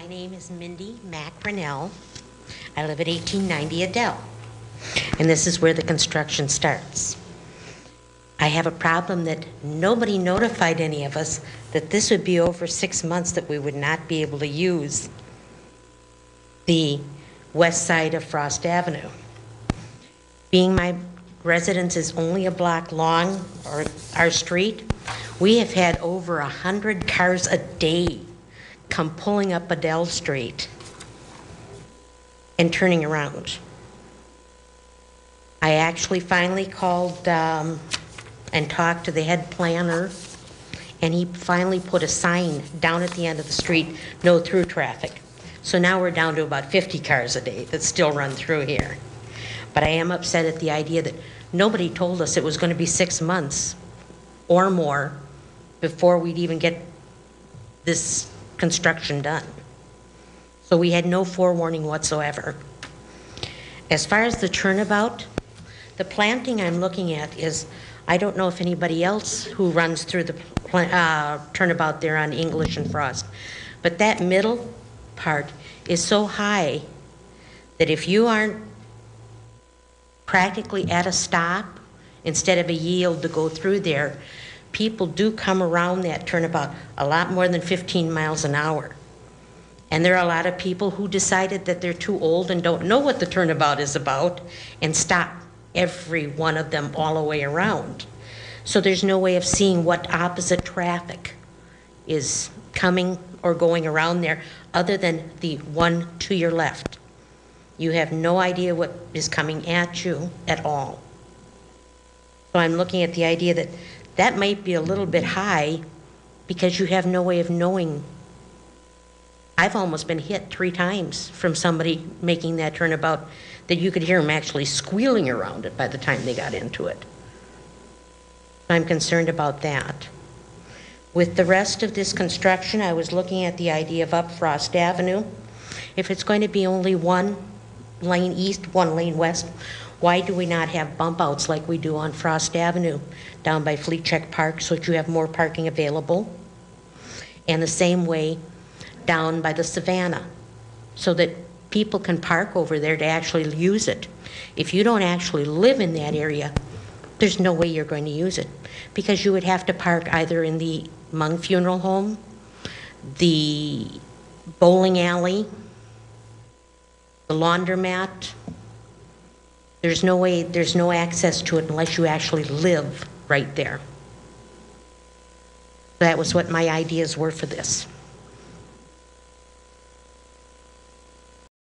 My name is Mindy Mack-Rennell. I live at 1890 Adele, and this is where the construction starts. I have a problem that nobody notified any of us that this would be over 6 months that we would not be able to use the west side of Frost Avenue. Being my residence is only a block long, or our street, we have had over 100 cars a day come pulling up Adele Street and turning around. I actually finally called and talked to the head planner, and he finally put a sign down at the end of the street, no through traffic. So now we're down to about 50 cars a day that still run through here. But I am upset at the idea that nobody told us it was going to be 6 months or more before we'd even get this construction done. So we had no forewarning whatsoever. As far as the turnabout, the planting I'm looking at is, I don't know if anybody else who runs through the turnabout there on English and Frost, but that middle part is so high that if you aren't practically at a stop instead of a yield to go through there, people do come around that turnabout a lot more than 15 miles an hour. And there are a lot of people who decided that they're too old and don't know what the turnabout is about and stop every one of them all the way around. So there's no way of seeing what opposite traffic is coming or going around there other than the one to your left. You have no idea what is coming at you at all. So I'm looking at the idea that that might be a little bit high because you have no way of knowing. I've almost been hit 3 times from somebody making that turnabout that you could hear them actually squealing around it by the time they got into it. I'm concerned about that. With the rest of this construction, I was looking at the idea of up Frost Avenue. If it's going to be only 1 lane east, 1 lane west, why do we not have bump outs like we do on Frost Avenue down by Fleet Check Park so that you have more parking available? And the same way down by the Savannah so that people can park over there to actually use it. If you don't actually live in that area, there's no way you're going to use it because you would have to park either in the Hmong Funeral Home, the bowling alley, the laundromat. There's no way, there's no access to it unless you actually live right there. That was what my ideas were for this.